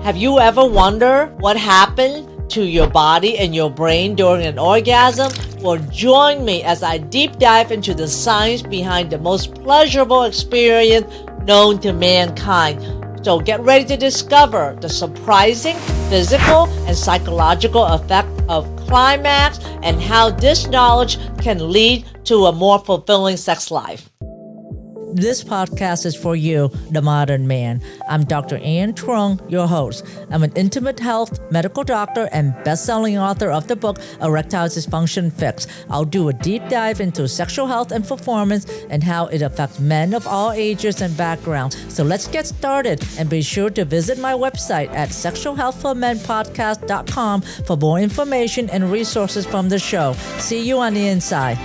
Have you ever wondered what happened to your body and your brain during an orgasm? Well, join me as I deep dive into the science behind the most pleasurable experience known to mankind. So get ready to discover the surprising physical and psychological effect of climax and how this knowledge can lead to a more fulfilling sex life. This podcast is for you, the modern man. I'm Dr. Truong, your host. I'm an intimate health medical doctor and best-selling author of the book, Erectile Dysfunction Fixed. I'll do a deep dive into sexual health and performance and how it affects men of all ages and backgrounds. So let's get started, and be sure to visit my website at sexualhealthformenpodcast.com for more information and resources from the show. See you on the inside.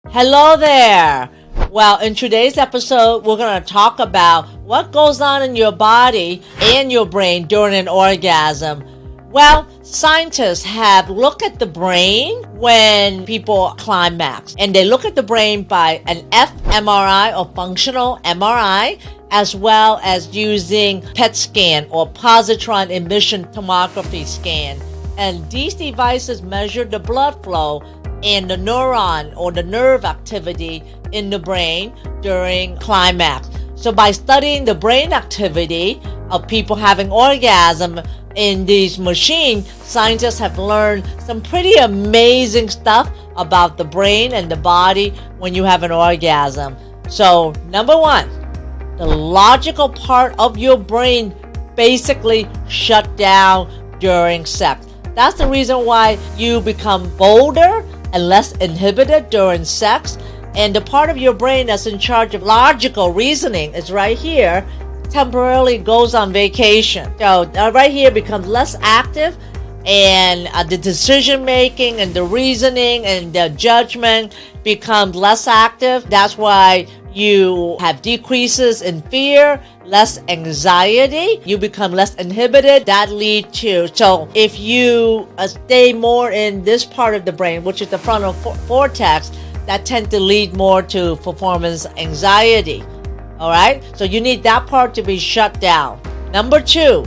Hello there. Well, in today's episode, we're going to talk about what goes on in your body and your brain during an orgasm. Well, scientists have looked at the brain when people climax, and they look at the brain by an fMRI or functional MRI, as well as using PET scan or positron emission tomography scan. And these devices measure the blood flow and the neuron or the nerve activity in the brain during climax. So by studying the brain activity of people having orgasm in these machines, scientists have learned some pretty amazing stuff about the brain and the body when you have an orgasm. So number one, the logical part of your brain basically shut down during sex. That's the reason why you become bolder and less inhibited during sex. And the part of your brain that's in charge of logical reasoning is right here, temporarily goes on vacation. So right here becomes less active, and the decision making and the reasoning and the judgment becomes less active. That's why you have decreases in fear, less anxiety, you become less inhibited. That leads to, so if you stay more in this part of the brain, which is the frontal cortex, that tends to lead more to performance anxiety. All right, so you need that part to be shut down. Number two,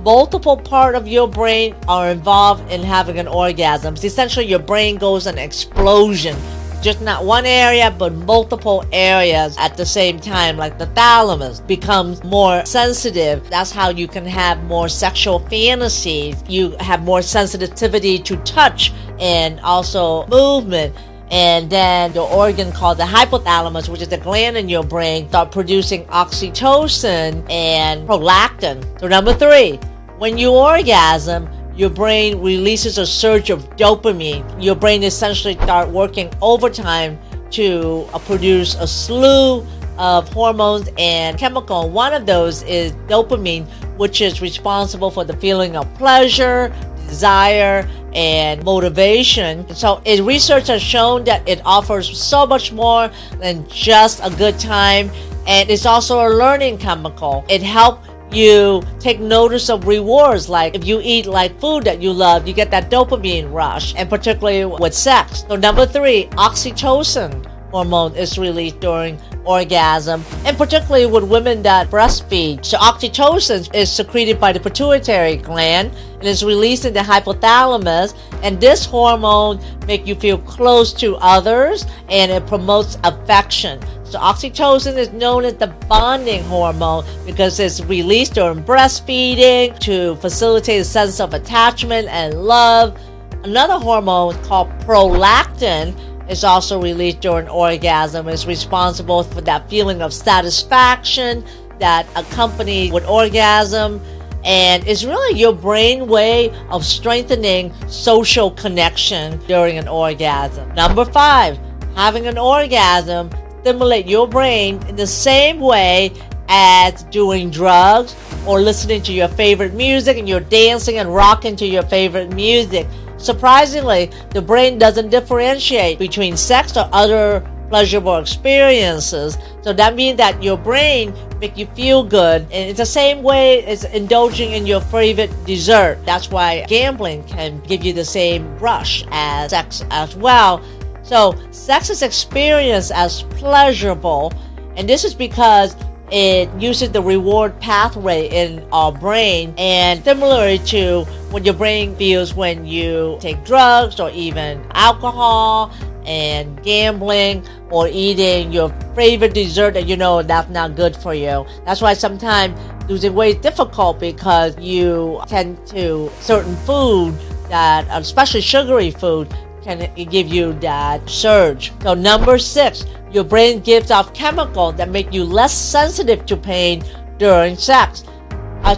multiple parts of your brain are involved in having an orgasm. So essentially, your brain goes in explosion. Just not one area, but multiple areas at the same time, like the thalamus becomes more sensitive. That's how you can have more sexual fantasies. You have more sensitivity to touch and also movement. And then the organ called the hypothalamus, which is the gland in your brain, start producing oxytocin and prolactin. So number three, when you orgasm, your brain releases a surge of dopamine. Your brain essentially starts working overtime to produce a slew of hormones and chemicals. One of those is dopamine, which is responsible for the feeling of pleasure, desire, and motivation. So research has shown that it offers so much more than just a good time, and it's also a learning chemical. It helps you take notice of rewards, like if you eat like food that you love, you get that dopamine rush, and particularly with sex. So number three, oxytocin hormone is released during orgasm, and particularly with women that breastfeed. So oxytocin is secreted by the pituitary gland and is released in the hypothalamus, and this hormone makes you feel close to others, and it promotes affection. So oxytocin is known as the bonding hormone because it's released during breastfeeding to facilitate a sense of attachment and love. Another hormone called prolactin is also released during orgasm. It's responsible for that feeling of satisfaction that accompanies with orgasm, and it's really your brain way of strengthening social connection during an orgasm. Number five, having an orgasm stimulate your brain in the same way as doing drugs or listening to your favorite music, and you're dancing and rocking to your favorite music. Surprisingly, the brain doesn't differentiate between sex or other pleasurable experiences. So that means that your brain make you feel good, and it's the same way as indulging in your favorite dessert. That's why gambling can give you the same rush as sex as well. So sex is experienced as pleasurable, and this is because it uses the reward pathway in our brain, and similar to what your brain feels when you take drugs or even alcohol and gambling or eating your favorite dessert that you know that's not good for you. That's why sometimes losing weight is difficult, because you tend to certain food that, especially sugary food, can give you that surge. So number 6, your brain gives off chemicals that make you less sensitive to pain during sex.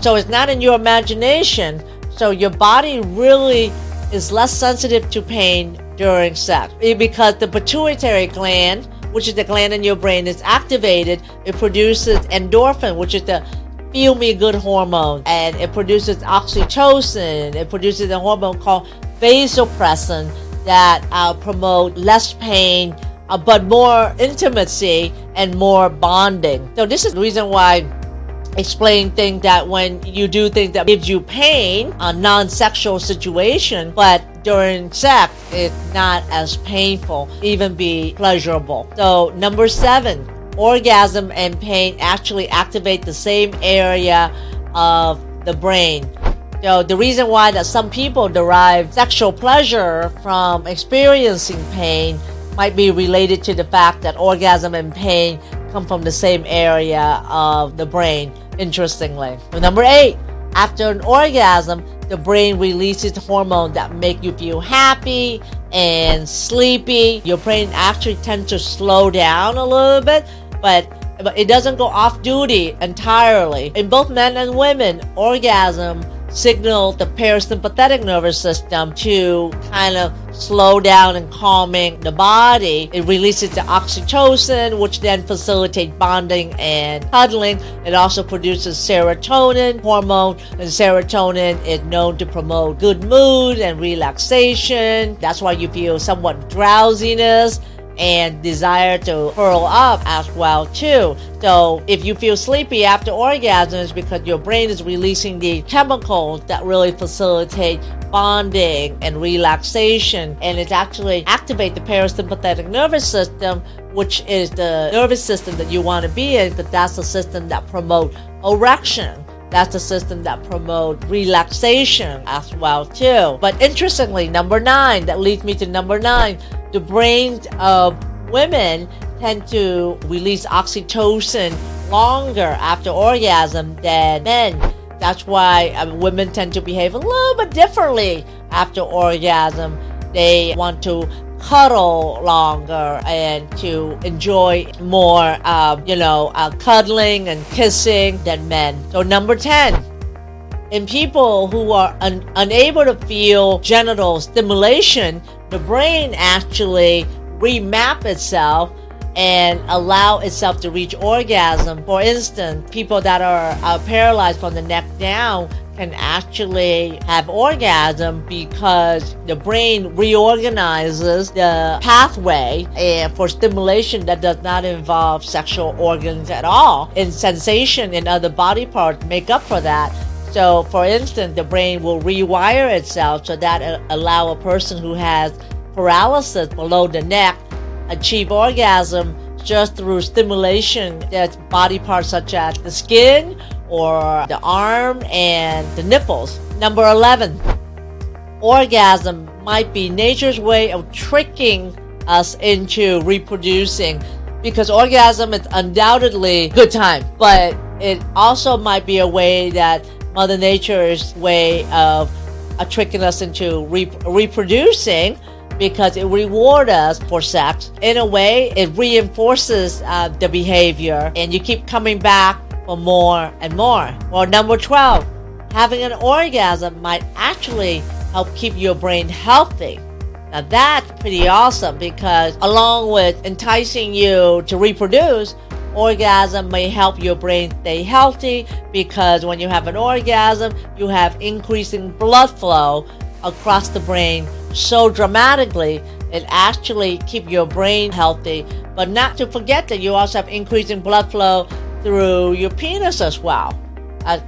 So it's not in your imagination. So your body really is less sensitive to pain during sex, because the pituitary gland, which is the gland in your brain, is activated. It produces endorphin, which is the feel me good hormone, and it produces oxytocin. It produces a hormone called vasopressin that promote less pain, but more intimacy and more bonding. So this is the reason why explain things that when you do things that gives you pain, a non-sexual situation, but during sex it's not as painful, even be pleasurable. So number 7, orgasm and pain actually activate the same area of the brain. So the reason why that some people derive sexual pleasure from experiencing pain might be related to the fact that orgasm and pain come from the same area of the brain, interestingly. So number 8, after an orgasm, the brain releases hormones that make you feel happy and sleepy. Your brain actually tends to slow down a little bit, but it doesn't go off duty entirely. In both men and women, orgasm signal the parasympathetic nervous system to kind of slow down and calming the body. It releases the oxytocin, which then facilitates bonding and cuddling. It also produces serotonin hormone, and serotonin is known to promote good mood and relaxation. That's why you feel somewhat drowsiness and desire to curl up as well too. So if you feel sleepy after orgasm, it's because your brain is releasing the chemicals that really facilitate bonding and relaxation, and it actually activate the parasympathetic nervous system, which is the nervous system that you want to be in, because that's the system that promotes erection. That's the system that promotes relaxation as well too. But interestingly, number 9, that leads me to number 9, the brains of women tend to release oxytocin longer after orgasm than men. That's why women tend to behave a little bit differently after orgasm. They want to cuddle longer and to enjoy more, cuddling and kissing than men. So number 10, in people who are unable to feel genital stimulation, the brain actually remap itself and allow itself to reach orgasm. For instance, people that are paralyzed from the neck down can actually have orgasm because the brain reorganizes the pathway for stimulation that does not involve sexual organs at all. And sensation in other body parts make up for that. So, for instance, the brain will rewire itself so that allow a person who has paralysis below the neck achieve orgasm just through stimulation that's body parts such as the skin or the arm and the nipples. Number 11, orgasm might be nature's way of tricking us into reproducing, because orgasm is undoubtedly a good time, but it also might be a way that Mother Nature's way of tricking us into reproducing, because it rewards us for sex. In a way, it reinforces the behavior, and you keep coming back for more and more. Well, number 12, having an orgasm might actually help keep your brain healthy. Now that's pretty awesome, because along with enticing you to reproduce, orgasm may help your brain stay healthy, because when you have an orgasm, you have increasing blood flow across the brain so dramatically, it actually keep your brain healthy. But not to forget that you also have increasing blood flow through your penis as well,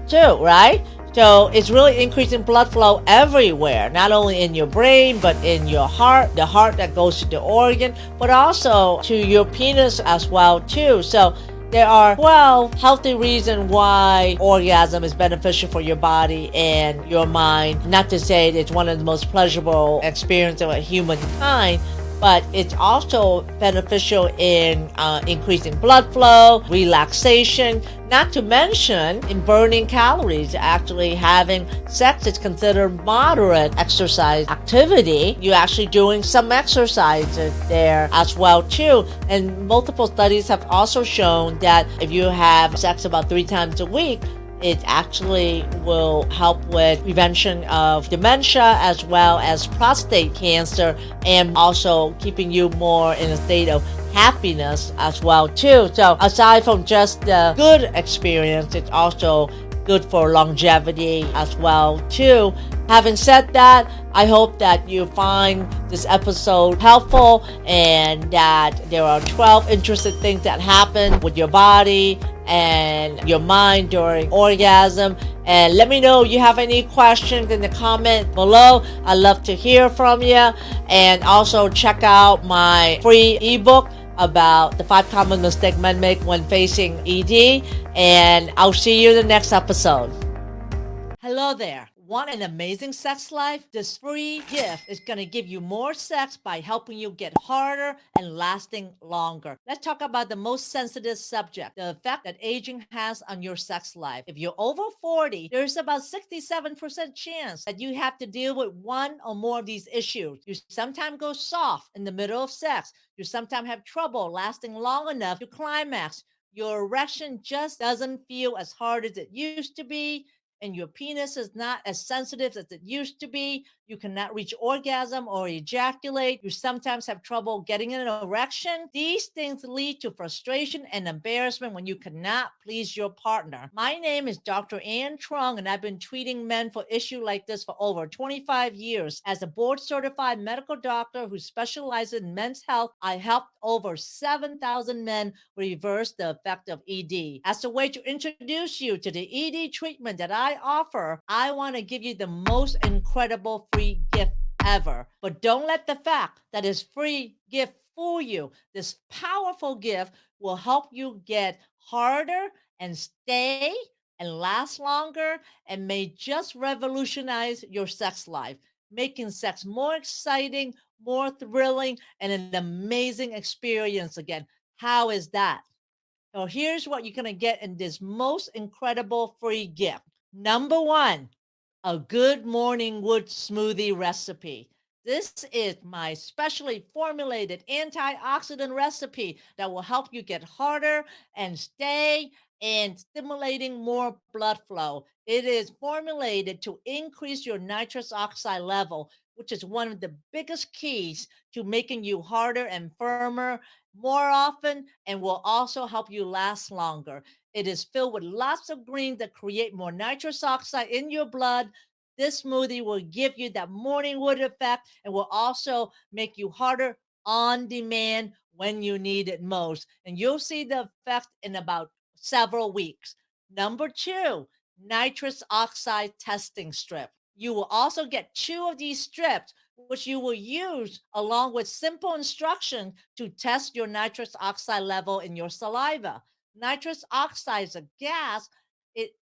too, right? So it's really increasing blood flow everywhere, not only in your brain, but in your heart, the heart that goes to the organ, but also to your penis as well, too. So there are 12 healthy reasons why orgasm is beneficial for your body and your mind. Not to say it's one of the most pleasurable experiences of humankind, but it's also beneficial in increasing blood flow, relaxation, not to mention in burning calories. Actually, having sex is considered moderate exercise activity. You're actually doing some exercise there as well too. And multiple studies have also shown that if you have sex about 3 times a week, it actually will help with prevention of dementia as well as prostate cancer, and also keeping you more in a state of happiness as well too. So aside from just the good experience, it's also good for longevity as well too. Having said that, I hope that you find this episode helpful and that there are 12 interesting things that happen with your body and your mind during orgasm. And let me know if you have any questions in the comment below. I'd love to hear from you. And also check out my free ebook about the 5 common mistakes men make when facing ED. And I'll see you in the next episode. Hello there. Want an amazing sex life? This free gift is going to give you more sex by helping you get harder and lasting longer. Let's talk about the most sensitive subject, the effect that aging has on your sex life. If you're over 40, there's about 67% chance that you have to deal with one or more of these issues. You sometimes go soft in the middle of sex. You sometimes have trouble lasting long enough to climax. Your erection just doesn't feel as hard as it used to be, and your penis is not as sensitive as it used to be. You cannot reach orgasm or ejaculate. You sometimes have trouble getting an erection. These things lead to frustration and embarrassment when you cannot please your partner. My name is Dr. Ann Truong, and I've been treating men for issues like this for over 25 years. As a board-certified medical doctor who specializes in men's health, I helped over 7,000 men reverse the effect of ED. As a way to introduce you to the ED treatment that I offer, I want to give you the most incredible free gift ever. But don't let the fact that it's free gift fool you. This powerful gift will help you get harder and stay and last longer, and may just revolutionize your sex life, making sex more exciting, more thrilling, and an amazing experience again. How is that? So here's what you're going to get in this most incredible free gift. Number one, a good morning wood smoothie recipe. This is my specially formulated antioxidant recipe that will help you get harder and stay and stimulating more blood flow. It is formulated to increase your nitrous oxide level, which is one of the biggest keys to making you harder and firmer more often, and will also help you last longer. It is filled with lots of greens that create more nitrous oxide in your blood. This smoothie will give you that morning wood effect and will also make you harder on demand when you need it most. And you'll see the effect in about several weeks. Number two, nitrous oxide testing strip. You will also get 2 of these strips, which you will use along with simple instructions to test your nitrous oxide level in your saliva. Nitrous oxide is a gas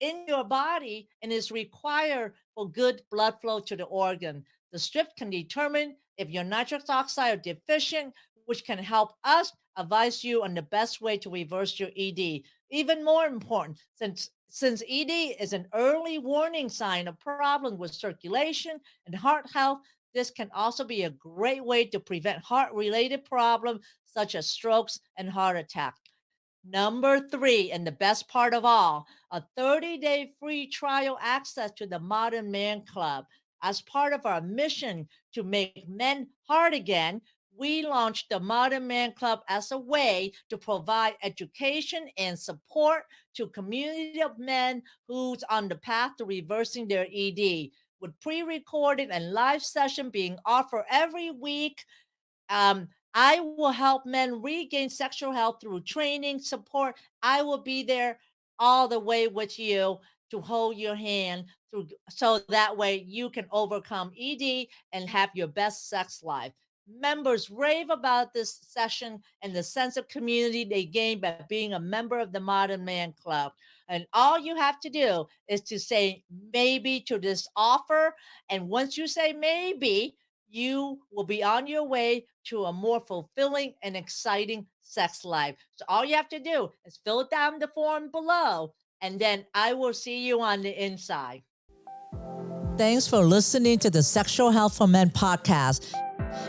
in your body and is required for good blood flow to the organ. The strip can determine if your nitrous oxide are deficient, which can help us advise you on the best way to reverse your ED. Even more important, since ED is an early warning sign of problems with circulation and heart health, this can also be a great way to prevent heart related problems such as strokes and heart attacks. Number three, and the best part of all, a 30-day free trial access to the Modern Man Club. As part of our mission to make men hard again, we launched the Modern Man Club as a way to provide education and support to a community of men who's on the path to reversing their ED. with pre-recorded and live session being offered every week. I will help men regain sexual health through training, support. I will be there all the way with you to hold your hand through so that way you can overcome ED and have your best sex life. Members rave about this session and the sense of community they gain by being a member of the Modern Man Club. And all you have to do is to say maybe to this offer. And once you say maybe, you will be on your way to a more fulfilling and exciting sex life. So all you have to do is fill down the form below, and then I will see you on the inside. Thanks for listening to the Sexual Health for Men podcast.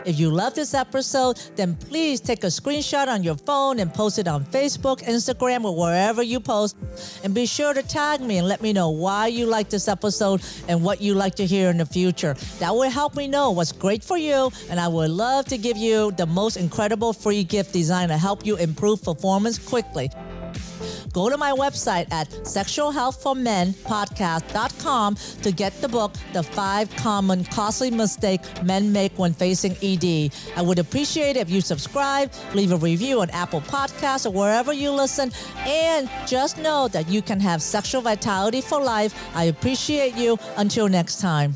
If you love this episode, then please take a screenshot on your phone and post it on Facebook, Instagram, or wherever you post. And be sure to tag me and let me know why you like this episode and what you like to hear in the future. That will help me know what's great for you, and I would love to give you the most incredible free gift designed to help you improve performance quickly. Go to my website at sexualhealthformenpodcast.com to get the book, The 5 Common Costly Mistakes Men Make When Facing ED. I would appreciate it if you subscribe, leave a review on Apple Podcasts or wherever you listen, and just know that you can have sexual vitality for life. I appreciate you. Until next time.